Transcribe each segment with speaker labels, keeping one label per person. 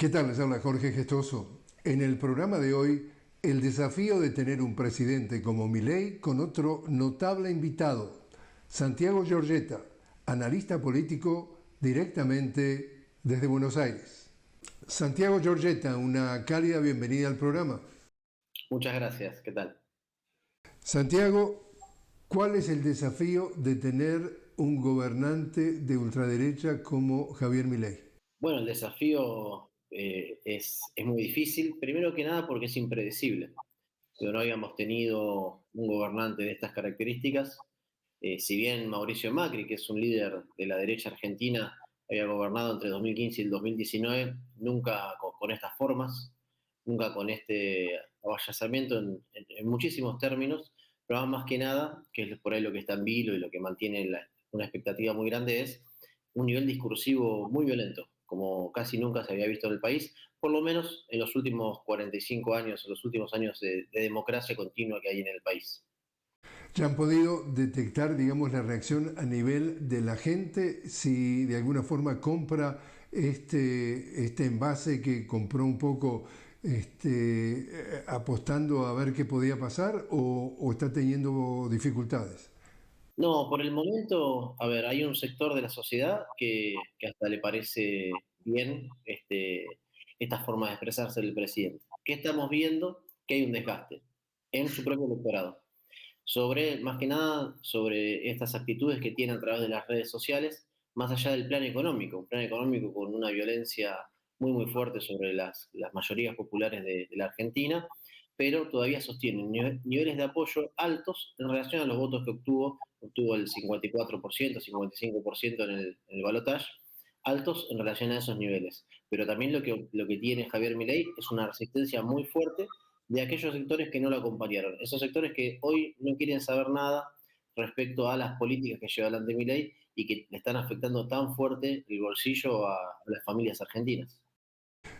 Speaker 1: ¿Qué tal? Les habla Jorge Gestoso. En el programa de hoy, el desafío de tener un presidente como Milei con otro notable invitado, Santiago Giorgetta, analista político directamente desde Buenos Aires. Santiago Giorgetta, una cálida bienvenida al programa.
Speaker 2: Muchas gracias, ¿qué tal?
Speaker 1: Santiago, ¿cuál es el desafío de tener un gobernante de ultraderecha como Javier Milei?
Speaker 2: Bueno, el desafío es muy difícil, primero que nada porque es impredecible. No habíamos tenido un gobernante de estas características. Si bien Mauricio Macri, que es un líder de la derecha argentina, había gobernado entre 2015 y el 2019, nunca con estas formas, nunca con este avallazamiento en muchísimos términos, pero más que nada, que es por ahí lo que está en vilo y lo que mantiene una expectativa muy grande, es un nivel discursivo muy violento, como casi nunca se había visto en el país, por lo menos en los últimos 45 años, en los últimos años de democracia continua que hay en el país.
Speaker 1: ¿Ya han podido detectar, digamos, la reacción a nivel de la gente? Si de alguna forma compra este envase que compró un poco apostando a ver qué podía pasar o está teniendo dificultades.
Speaker 2: No, por el momento, a ver, hay un sector de la sociedad que hasta le parece bien esta forma de expresarse del presidente. ¿Qué estamos viendo? Que hay un desgaste en su propio electorado. Más que nada, sobre estas actitudes que tiene a través de las redes sociales, más allá del plan económico, un plan económico con una violencia muy fuerte sobre las mayorías populares de la Argentina, pero todavía sostiene niveles de apoyo altos en relación a los votos que obtuvo el 54%, 55% en el balotaje, altos en relación a esos niveles. Pero también lo que tiene Javier Milei es una resistencia muy fuerte de aquellos sectores que no lo acompañaron. Esos sectores que hoy no quieren saber nada respecto a las políticas que lleva adelante Milei y que le están afectando tan fuerte el bolsillo a las familias argentinas.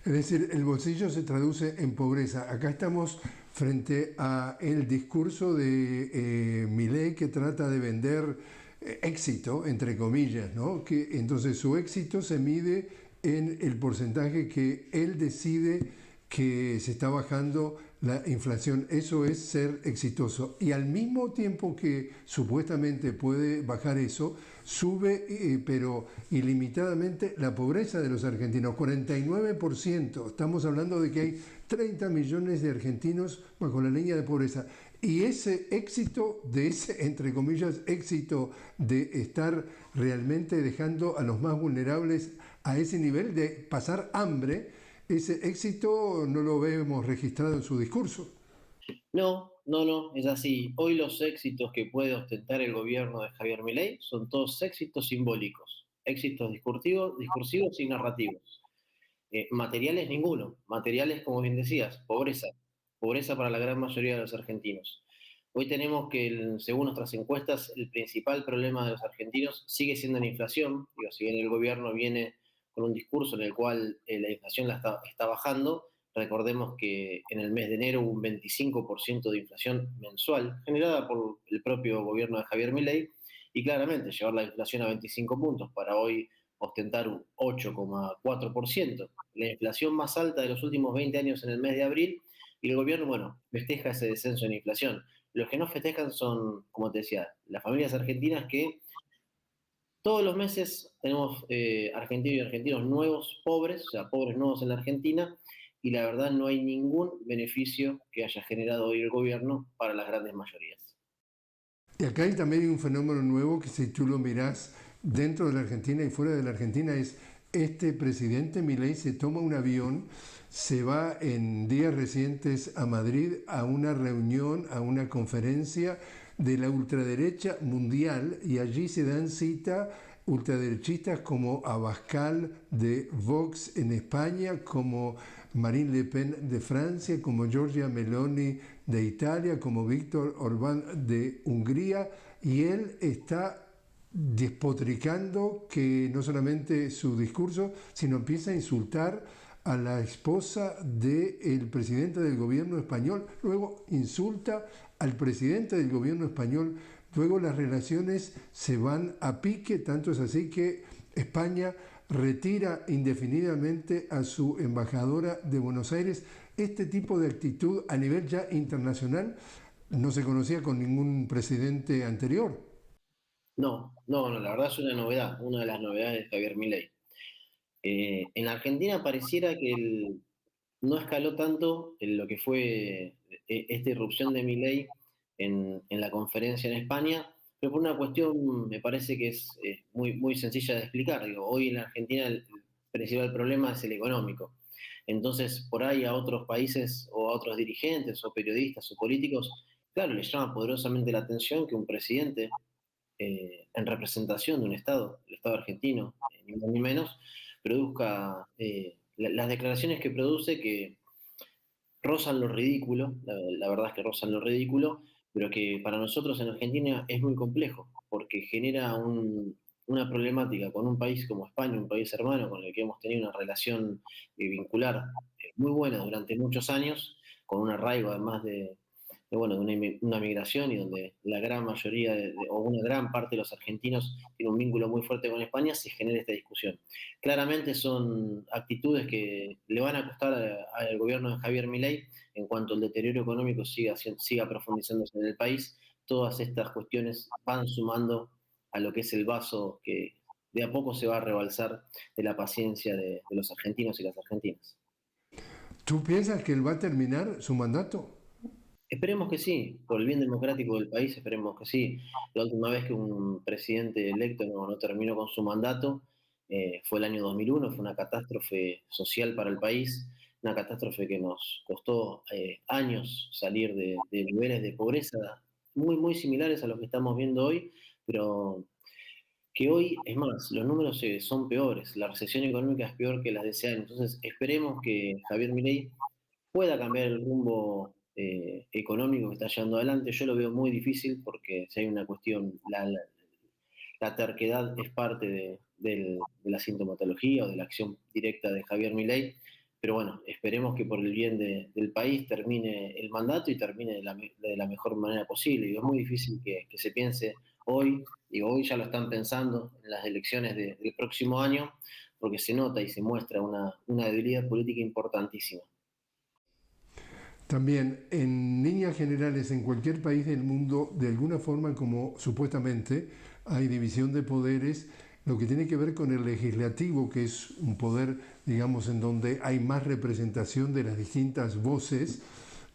Speaker 1: Es decir, el bolsillo se traduce en pobreza. Acá estamos frente a el discurso de Milei que trata de vender éxito, entre comillas, ¿no? Que entonces su éxito se mide en el porcentaje que él decide que se está bajando la inflación. Eso es ser exitoso. Y al mismo tiempo que supuestamente puede bajar eso, sube, pero ilimitadamente, la pobreza de los argentinos. 49%. Estamos hablando de que hay 30 millones de argentinos bajo la línea de pobreza. Y ese éxito, de ese, entre comillas, éxito de estar realmente dejando a los más vulnerables a ese nivel de pasar hambre, ese éxito no lo vemos registrado en su discurso.
Speaker 2: No, es así. Hoy los éxitos que puede ostentar el gobierno de Javier Milei son todos éxitos simbólicos, éxitos discursivos y narrativos. Materiales ninguno, materiales como bien decías, pobreza para la gran mayoría de los argentinos. Hoy tenemos que, según nuestras encuestas, el principal problema de los argentinos sigue siendo la inflación. Digo, si bien el gobierno viene con un discurso en el cual la inflación está bajando, recordemos que en el mes de enero hubo un 25% de inflación mensual generada por el propio gobierno de Javier Milei y claramente llevar la inflación a 25 puntos para hoy ostentar un 8,4%, la inflación más alta de los últimos 20 años en el mes de abril, y el gobierno, bueno, festeja ese descenso en inflación. Los que no festejan son, como te decía, las familias argentinas que todos los meses tenemos argentinos y argentinos nuevos, pobres, o sea, pobres nuevos en la Argentina, y la verdad no hay ningún beneficio que haya generado hoy el gobierno para las grandes mayorías.
Speaker 1: Y acá hay también un fenómeno nuevo que si tú lo mirás dentro de la Argentina y fuera de la Argentina es este presidente Milei se toma un avión, se va en días recientes a Madrid a una reunión, a una conferencia de la ultraderecha mundial y allí se dan cita ultraderechistas como Abascal de Vox en España, como Marine Le Pen de Francia, como Giorgia Meloni de Italia, como Víctor Orbán de Hungría, y él está despotricando que no solamente su discurso, sino empieza a insultar a la esposa del presidente del gobierno español, luego insulta al presidente del gobierno español, luego las relaciones se van a pique, tanto es así que España retira indefinidamente a su embajadora de Buenos Aires. Este tipo de actitud a nivel ya internacional no se conocía con ningún presidente anterior.
Speaker 2: No, la verdad es una novedad, una de las novedades de Javier Milei. En la Argentina pareciera que no escaló tanto en lo que fue esta irrupción de Milei en la conferencia en España, pero por una cuestión me parece que es muy, muy sencilla de explicar. Digo, hoy en la Argentina el principal problema es el económico. Entonces, por ahí a otros países o a otros dirigentes o periodistas o políticos, claro, les llama poderosamente la atención que un presidente en representación de un Estado, el Estado argentino, ni más ni menos, produzca las declaraciones que produce que rozan lo ridículo, la verdad es que rozan lo ridículo, pero que para nosotros en Argentina es muy complejo, porque genera una problemática con un país como España, un país hermano con el que hemos tenido una relación vincular muy buena durante muchos años, con un arraigo además bueno, de una migración y donde la gran mayoría o una gran parte de los argentinos tiene un vínculo muy fuerte con España, se genera esta discusión. Claramente son actitudes que le van a costar al gobierno de Javier Milei en cuanto el deterioro económico siga profundizándose en el país. Todas estas cuestiones van sumando a lo que es el vaso que de a poco se va a rebalsar de la paciencia de los argentinos y las argentinas.
Speaker 1: ¿Tú piensas que él va a terminar su mandato?
Speaker 2: Esperemos que sí, por el bien democrático del país, esperemos que sí. La última vez que un presidente electo no terminó con su mandato fue el año 2001, fue una catástrofe social para el país, una catástrofe que nos costó años salir de niveles de pobreza muy, muy similares a los que estamos viendo hoy, pero que hoy, es más, los números son peores, la recesión económica es peor que las de ese año. Entonces, esperemos que Javier Milei pueda cambiar el rumbo económico que está llevando adelante. Yo lo veo muy difícil porque si hay una cuestión, la terquedad es parte de la sintomatología o de la acción directa de Javier Milei, pero bueno, esperemos que por el bien del país termine el mandato y termine de la mejor manera posible. Y es muy difícil que se piense hoy, digo, hoy ya lo están pensando en las elecciones del próximo año, porque se nota y se muestra una debilidad política importantísima.
Speaker 1: También, en líneas generales, en cualquier país del mundo, de alguna forma, como supuestamente hay división de poderes, lo que tiene que ver con el legislativo, que es un poder, digamos, en donde hay más representación de las distintas voces,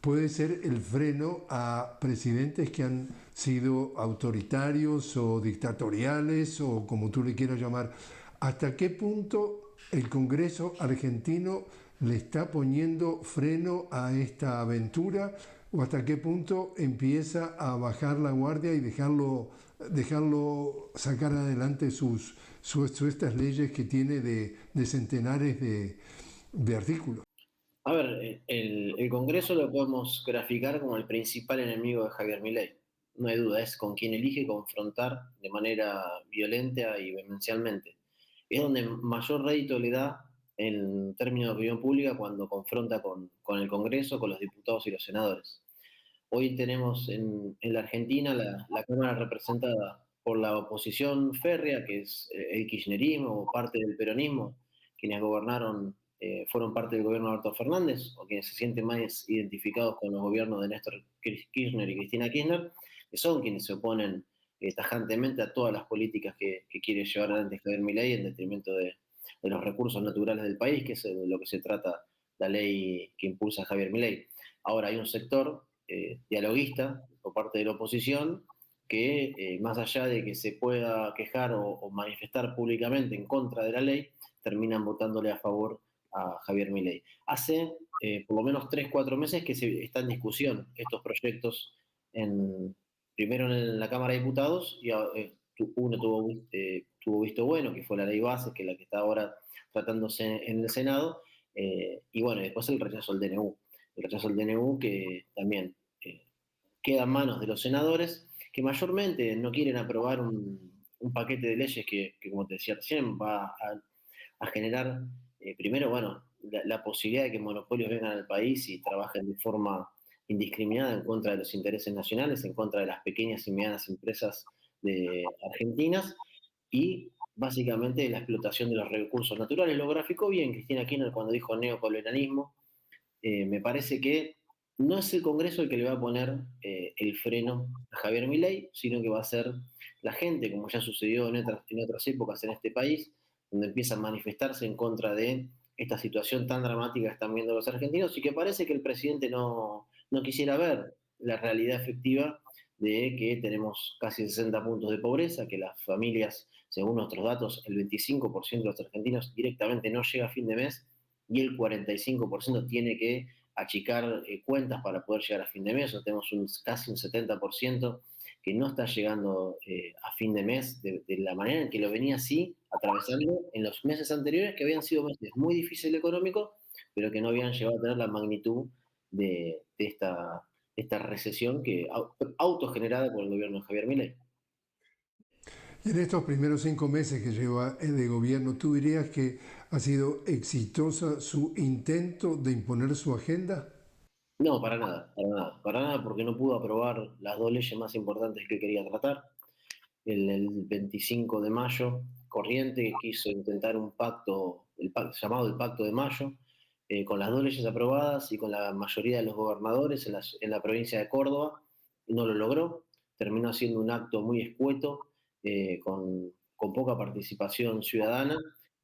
Speaker 1: puede ser el freno a presidentes que han sido autoritarios o dictatoriales o como tú le quieras llamar. ¿Hasta qué punto el Congreso argentino le está poniendo freno a esta aventura o hasta qué punto empieza a bajar la guardia y dejarlo sacar adelante estas leyes que tiene de centenares de artículos?
Speaker 2: A ver, el Congreso lo podemos graficar como el principal enemigo de Javier Milei. No hay duda, es con quien elige confrontar de manera violenta y vehemencialmente. Es donde mayor rédito le da en términos de opinión pública cuando confronta con el Congreso, con los diputados y los senadores. Hoy tenemos en la Argentina la Cámara representada por la oposición férrea, que es el kirchnerismo o parte del peronismo, quienes gobernaron, fueron parte del gobierno de Alberto Fernández, o quienes se sienten más identificados con los gobiernos de Néstor Kirchner y Cristina Kirchner, que son quienes se oponen tajantemente a todas las políticas que quiere llevar adelante Javier Milei en detrimento de los recursos naturales del país, que es de lo que se trata la ley que impulsa Javier Milei. Ahora hay un sector dialoguista por parte de la oposición que más allá de que se pueda quejar o manifestar públicamente en contra de la ley, terminan votándole a favor a Javier Milei. Hace por lo menos 3, 4 meses que está en discusión estos proyectos, primero en la Cámara de Diputados y uno tuvo visto bueno, que fue la ley base, que es la que está ahora tratándose en el Senado, y bueno, después el rechazo al DNU. El rechazo al DNU que también eh, queda en manos de los senadores, que mayormente no quieren aprobar un paquete de leyes que, como te decía recién, va a generar, primero, bueno, la posibilidad de que monopolios vengan al país y trabajen de forma indiscriminada en contra de los intereses nacionales, en contra de las pequeñas y medianas empresas argentinas, y básicamente la explotación de los recursos naturales. Lo graficó bien Cristina Kirchner cuando dijo neocolonialismo. Me parece que no es el Congreso el que le va a poner el freno a Javier Milei, sino que va a ser la gente, como ya sucedió en otras épocas en este país, donde empieza a manifestarse en contra de esta situación tan dramática que están viendo los argentinos y que parece que el presidente no quisiera ver la realidad efectiva de que tenemos casi 60 puntos de pobreza, que las familias, según nuestros datos, el 25% de los argentinos directamente no llega a fin de mes y el 45% tiene que achicar cuentas para poder llegar a fin de mes. O tenemos casi un 70% que no está llegando a fin de mes de la manera en que lo venía así atravesando en los meses anteriores, que habían sido meses muy difíciles económicos, pero que no habían llegado a tener la magnitud de esta recesión que autogenerada por el gobierno de Javier Milei.
Speaker 1: Y en estos primeros 5 meses que lleva de gobierno, ¿tú dirías que ha sido exitosa su intento de imponer su agenda?
Speaker 2: No, para nada, para nada, para nada, porque no pudo aprobar las dos leyes más importantes que quería tratar. El 25 de mayo, Corriente quiso intentar un pacto, llamado el Pacto de Mayo, con las dos leyes aprobadas y con la mayoría de los gobernadores en la provincia de Córdoba, y no lo logró. Terminó siendo un acto muy escueto, con poca participación ciudadana,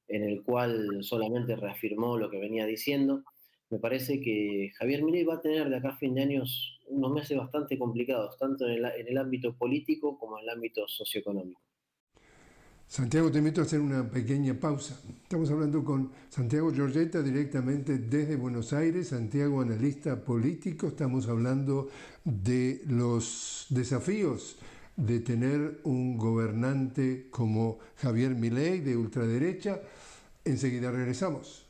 Speaker 2: en el cual solamente reafirmó lo que venía diciendo. Me parece que Javier Milei va a tener de acá a fin de años unos meses bastante complicados, tanto en el ámbito político como en el ámbito socioeconómico.
Speaker 1: Santiago, te invito a hacer una pequeña pausa. Estamos hablando con Santiago Giorgetta directamente desde Buenos Aires. Santiago, analista político. Estamos hablando de los desafíos de tener un gobernante como Javier Milei de ultraderecha. Enseguida regresamos.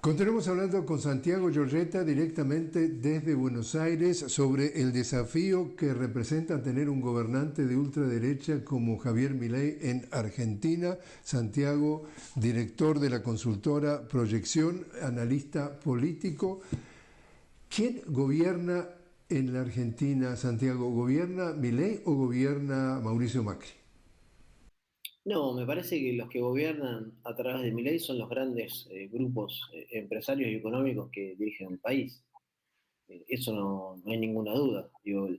Speaker 1: Continuamos hablando con Santiago Giorgetta directamente desde Buenos Aires sobre el desafío que representa tener un gobernante de ultraderecha como Javier Milei en Argentina. Santiago, director de la consultora Proyección, analista político. ¿Quién gobierna en la Argentina, Santiago? ¿Gobierna Milei o gobierna Mauricio Macri?
Speaker 2: No, me parece que los que gobiernan a través de Milei son los grandes grupos empresarios y económicos que dirigen el país. Eso no hay ninguna duda. Digo,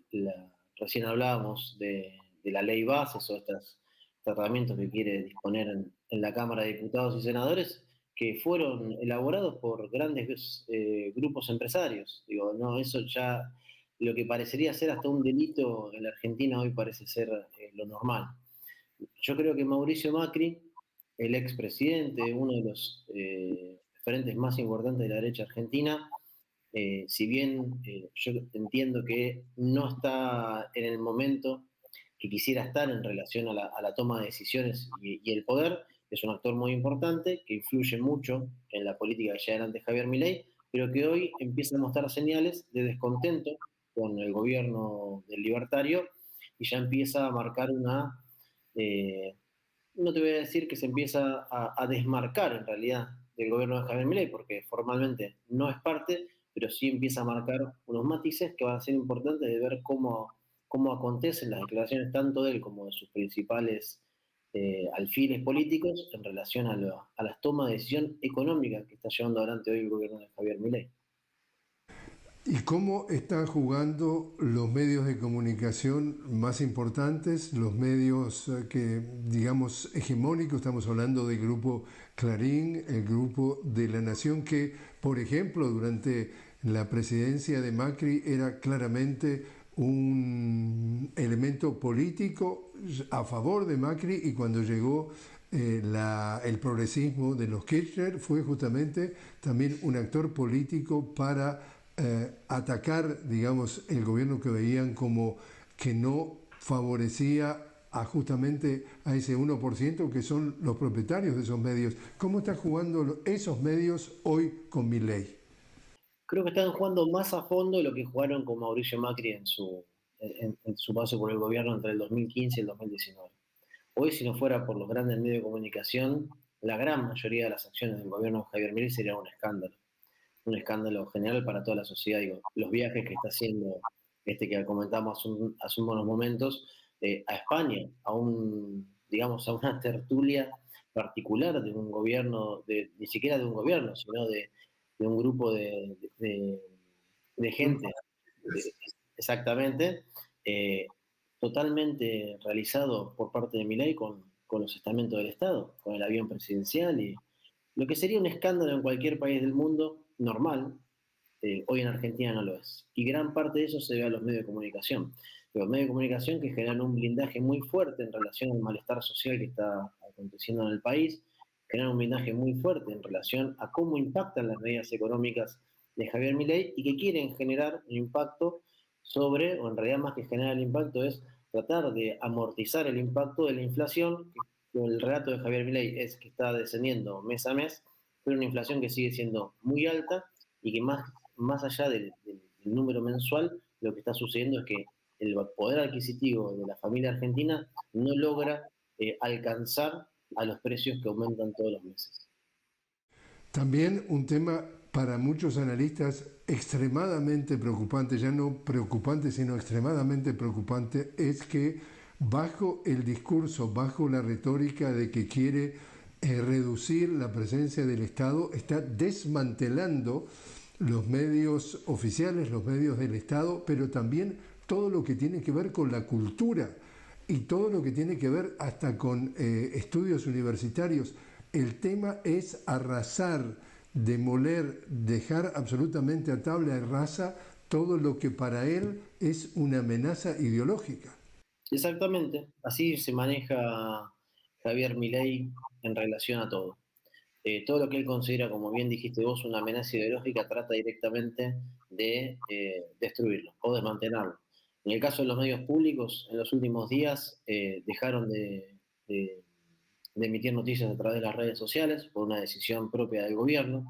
Speaker 2: recién hablábamos de la ley bases o estos tratamientos que quiere disponer en la Cámara de Diputados y Senadores, que fueron elaborados por grandes grupos empresarios. Digo, no, eso ya lo que parecería ser hasta un delito en la Argentina hoy parece ser lo normal. Yo creo que Mauricio Macri, el expresidente, uno de los referentes más importantes de la derecha argentina, si bien yo entiendo que no está en el momento que quisiera estar en relación a la toma de decisiones y el poder, es un actor muy importante, que influye mucho en la política que lleva adelante Javier Milei, pero que hoy empieza a mostrar señales de descontento con el gobierno del libertario y ya empieza a marcar eh, no te voy a decir que se empieza a desmarcar en realidad del gobierno de Javier Milei, porque formalmente no es parte, pero sí empieza a marcar unos matices que van a ser importantes de ver cómo acontecen las declaraciones tanto de él como de sus principales alfiles políticos en relación a las tomas de decisión económica que está llevando adelante hoy el gobierno de Javier Milei.
Speaker 1: ¿Y cómo están jugando los medios de comunicación más importantes, los medios que, digamos, hegemónicos? Estamos hablando del grupo Clarín, el grupo de La Nación, que, por ejemplo, durante la presidencia de Macri era claramente un elemento político a favor de Macri, y cuando llegó el progresismo de los Kirchner fue justamente también un actor político para atacar, digamos, el gobierno que veían como que no favorecía justamente a ese 1% que son los propietarios de esos medios. ¿Cómo están jugando esos medios hoy con Milei?
Speaker 2: Creo que están jugando más a fondo de lo que jugaron con Mauricio Macri en su paso por el gobierno entre el 2015 y el 2019. Hoy, si no fuera por los grandes medios de comunicación, la gran mayoría de las acciones del gobierno de Javier Milei sería un escándalo general para toda la sociedad. Digo, los viajes que está haciendo, que comentamos hace unos momentos, a España, digamos, a una tertulia particular de un gobierno, ni siquiera de un gobierno, sino de un grupo de gente, de- exactamente, eh, totalmente realizado por parte de Milei con los estamentos del Estado, con el avión presidencial y lo que sería un escándalo en cualquier país del mundo normal, hoy en Argentina no lo es. Y gran parte de eso se ve a los medios de comunicación. Los medios de comunicación que generan un blindaje muy fuerte en relación al malestar social que está aconteciendo en el país, generan un blindaje muy fuerte en relación a cómo impactan las medidas económicas de Javier Milei y que quieren generar un impacto sobre, o en realidad más que generar el impacto es tratar de amortizar el impacto de la inflación, que el relato de Javier Milei es que está descendiendo mes a mes, pero una inflación que sigue siendo muy alta y que más allá del número mensual, lo que está sucediendo es que el poder adquisitivo de la familia argentina no logra alcanzar a los precios que aumentan todos los meses.
Speaker 1: También un tema para muchos analistas extremadamente preocupante, ya no preocupante, sino extremadamente preocupante, es que bajo el discurso, bajo la retórica de que quiere reducir la presencia del Estado, está desmantelando los medios oficiales, los medios del Estado, pero también todo lo que tiene que ver con la cultura y todo lo que tiene que ver hasta con estudios universitarios. El tema es arrasar, demoler, dejar absolutamente a tabla rasa todo lo que para él es una amenaza ideológica.
Speaker 2: Exactamente, así se maneja Javier Milei en relación a todo. Todo lo que él considera, como bien dijiste vos, una amenaza ideológica, trata directamente de destruirlo o desmantelarlo. En el caso de los medios públicos, en los últimos días dejaron de- de emitir noticias a través de las redes sociales por una decisión propia del gobierno.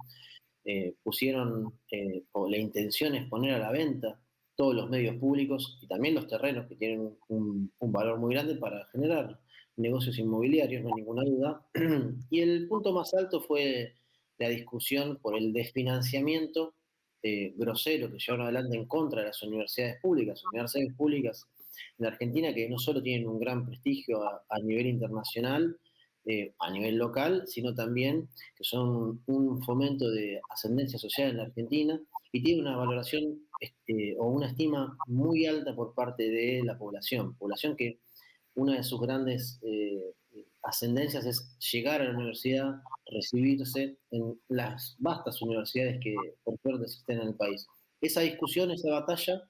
Speaker 2: O la intención es poner a la venta todos los medios públicos y también los terrenos que tienen un valor muy grande para generar negocios inmobiliarios, no hay ninguna duda. Y el punto más alto fue la discusión por el desfinanciamiento grosero que llevaron adelante en contra de las universidades públicas en Argentina que no solo tienen un gran prestigio a nivel internacional, a nivel local, sino también que son un fomento de ascendencia social en la Argentina y tiene una valoración o una estima muy alta por parte de la población que una de sus grandes ascendencias es llegar a la universidad, recibirse en las vastas universidades que por suerte existen en el país. Esa discusión, esa batalla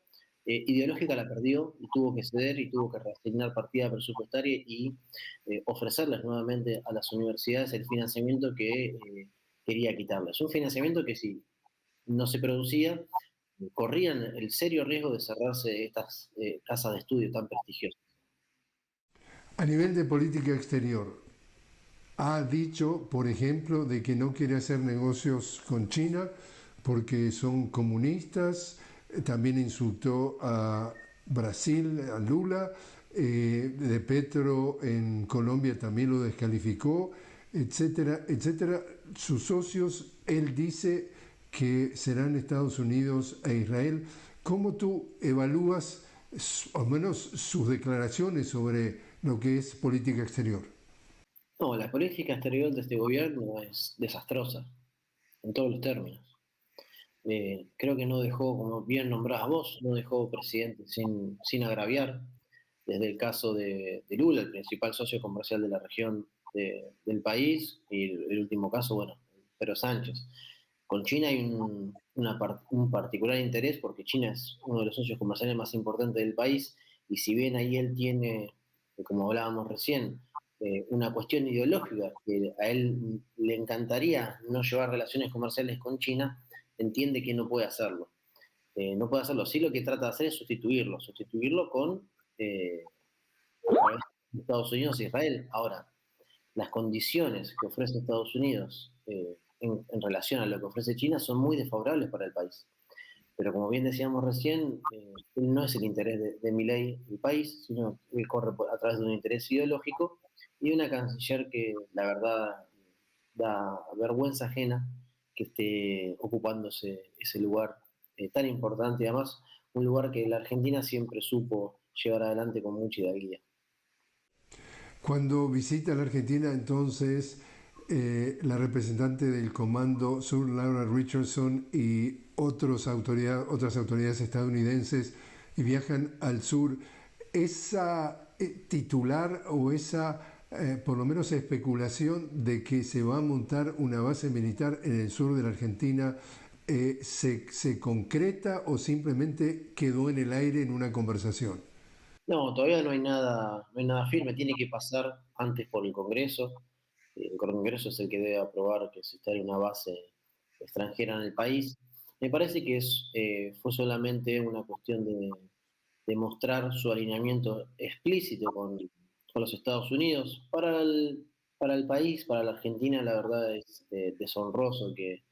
Speaker 2: ideológica la perdió y tuvo que ceder y tuvo que reasignar partida presupuestaria y ofrecerles nuevamente a las universidades el financiamiento que quería quitarles. Un financiamiento que si no se producía, corrían el serio riesgo de cerrarse estas casas de estudio tan prestigiosas.
Speaker 1: A nivel de política exterior, ha dicho, por ejemplo, de que no quiere hacer negocios con China porque son comunistas, también insultó a Brasil, a Lula, de Petro en Colombia también lo descalificó, etcétera, etcétera. Sus socios, él dice que serán Estados Unidos e Israel. ¿Cómo tú evalúas, al menos sus declaraciones sobre lo que es política exterior?
Speaker 2: No, la política exterior de este gobierno es desastrosa, en todos los términos. Creo que no dejó, como bien nombrás vos, no dejó presidente sin agraviar, desde el caso de Lula, el principal socio comercial de la región del país, y el último caso, bueno, Pedro Sánchez. Con China hay un particular interés porque China es uno de los socios comerciales más importantes del país y si bien ahí él tiene, como hablábamos recién, una cuestión ideológica que a él le encantaría no llevar relaciones comerciales con China, entiende que no puede hacerlo. No puede hacerlo. Sí, lo que trata de hacer es sustituirlo con, a través Estados Unidos e Israel. Ahora, las condiciones que ofrece Estados Unidos en relación a lo que ofrece China son muy desfavorables para el país. Pero como bien decíamos recién, no es el interés de Milei el país, sino que corre a través de un interés ideológico y una canciller que la verdad da vergüenza ajena que esté ocupándose ese lugar tan importante, además un lugar que la Argentina siempre supo llevar adelante con mucha hidalguía.
Speaker 1: Cuando visita la Argentina, entonces, la representante del Comando Sur, Laura Richardson, y otras autoridades estadounidenses y viajan al sur, esa titular o esa, por lo menos, especulación de que se va a montar una base militar en el sur de la Argentina, ¿se concreta o simplemente quedó en el aire en una conversación?
Speaker 2: No, todavía no hay nada firme, tiene que pasar antes por el Congreso. El Congreso es el que debe aprobar que se instale una base extranjera en el país. Me parece que fue solamente una cuestión de mostrar su alineamiento explícito con los Estados Unidos. Para el país, para la Argentina, la verdad es deshonroso que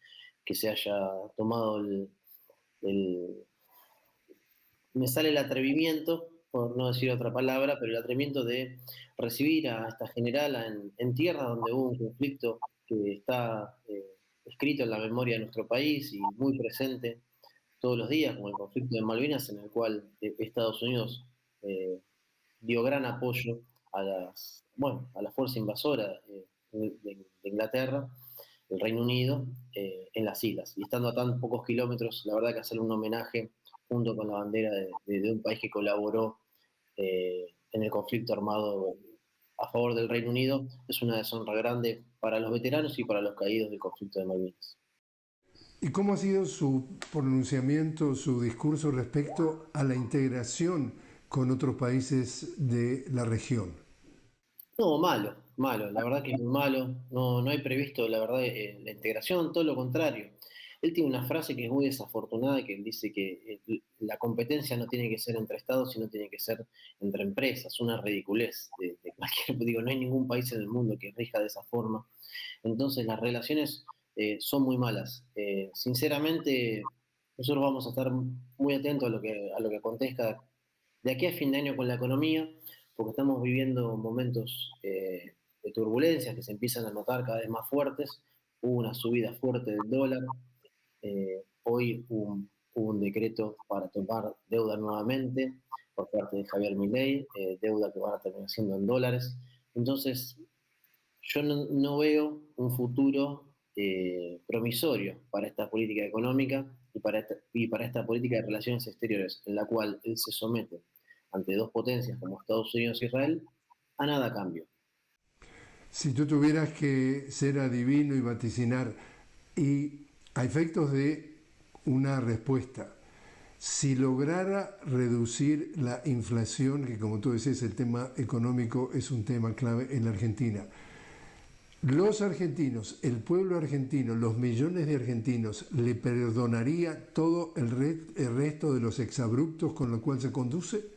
Speaker 2: se haya tomado el, me sale el atrevimiento, por no decir otra palabra, pero el atrevimiento de recibir a esta generala en tierra donde hubo un conflicto que está escrito en la memoria de nuestro país y muy presente todos los días, como el conflicto de Malvinas, en el cual Estados Unidos eh, dio gran apoyo a la fuerza invasora de Inglaterra, el Reino Unido, en las islas. Y estando a tan pocos kilómetros, la verdad que hacer un homenaje junto con la bandera de un país que colaboró en el conflicto armado a favor del Reino Unido es una deshonra grande para los veteranos y para los caídos del conflicto de Malvinas.
Speaker 1: ¿Y cómo ha sido su pronunciamiento, su discurso respecto a la integración con otros países de la región?
Speaker 2: No, malo, malo, la verdad que es muy malo, no hay previsto, la verdad, la integración, todo lo contrario. Él tiene una frase que es muy desafortunada, que él dice que la competencia no tiene que ser entre estados, sino tiene que ser entre empresas, una ridiculez de cualquier, digo, no hay ningún país en el mundo que rija de esa forma. Entonces las relaciones son muy malas. Sinceramente, nosotros vamos a estar muy atentos a lo que acontezca de aquí a fin de año con la economía, porque estamos viviendo momentos de turbulencias que se empiezan a notar cada vez más fuertes. Hubo una subida fuerte del dólar, hoy hubo un decreto para tomar deuda nuevamente por parte de Javier Milei, deuda que van a terminar siendo en dólares. Entonces, yo no veo un futuro promisorio para esta política económica y para esta política de relaciones exteriores, en la cual él se somete ante dos potencias como Estados Unidos e Israel, a nada a cambio.
Speaker 1: Si tú tuvieras que ser adivino y vaticinar, y a efectos de una respuesta, si lograra reducir la inflación, que como tú decías, el tema económico es un tema clave en la Argentina, los argentinos, el pueblo argentino, los millones de argentinos, ¿le perdonaría todo el resto de los exabruptos con los cuales se conduce?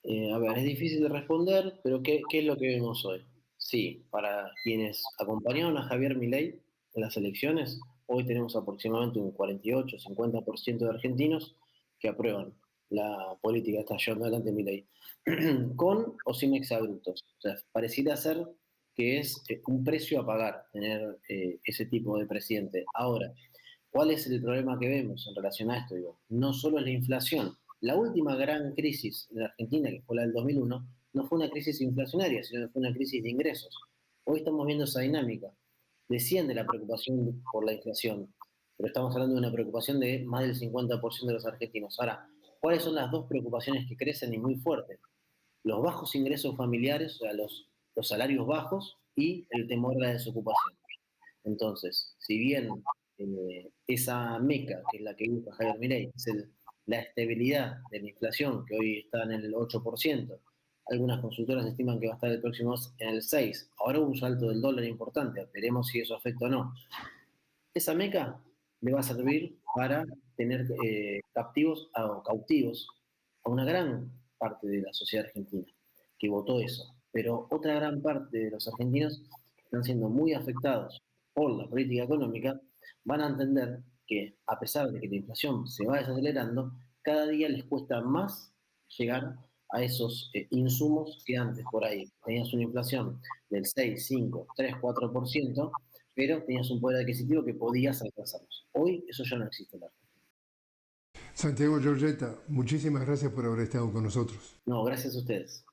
Speaker 2: A ver, es difícil de responder, pero ¿qué es lo que vemos hoy? Sí, para quienes acompañaron a Javier Milei en las elecciones, hoy tenemos aproximadamente un 48-50% de argentinos que aprueban la política que está llevando adelante Milei, con o sin exabruptos. O sea, pareciera ser que es un precio a pagar tener ese tipo de presidente. Ahora, ¿cuál es el problema que vemos en relación a esto? Digo, no solo es la inflación. La última gran crisis en la Argentina, que fue la del 2001, no fue una crisis inflacionaria, sino que fue una crisis de ingresos. Hoy estamos viendo esa dinámica. Desciende la preocupación por la inflación, pero estamos hablando de una preocupación de más del 50% de los argentinos. Ahora, ¿cuáles son las dos preocupaciones que crecen y muy fuertes? Los bajos ingresos familiares, o sea, los salarios bajos y el temor a la desocupación. Entonces, si bien esa meca, que es la que busca Javier Milei, es la estabilidad de la inflación, que hoy está en el 8%, algunas consultoras estiman que va a estar el próximo mes en el 6%. Ahora hubo un salto del dólar importante, veremos si eso afecta o no. Esa meca le va a servir para tener cautivos a una gran parte de la sociedad argentina, que votó eso. Pero otra gran parte de los argentinos que están siendo muy afectados por la política económica van a entender que a pesar de que la inflación se va desacelerando, cada día les cuesta más llegar a esos insumos que antes por ahí tenías una inflación del 6, 5, 3, 4%, pero tenías un poder adquisitivo que podías alcanzarlos. Hoy eso ya no existe en la Argentina.
Speaker 1: Santiago Giorgetta, muchísimas gracias por haber estado con nosotros.
Speaker 2: No, gracias a ustedes.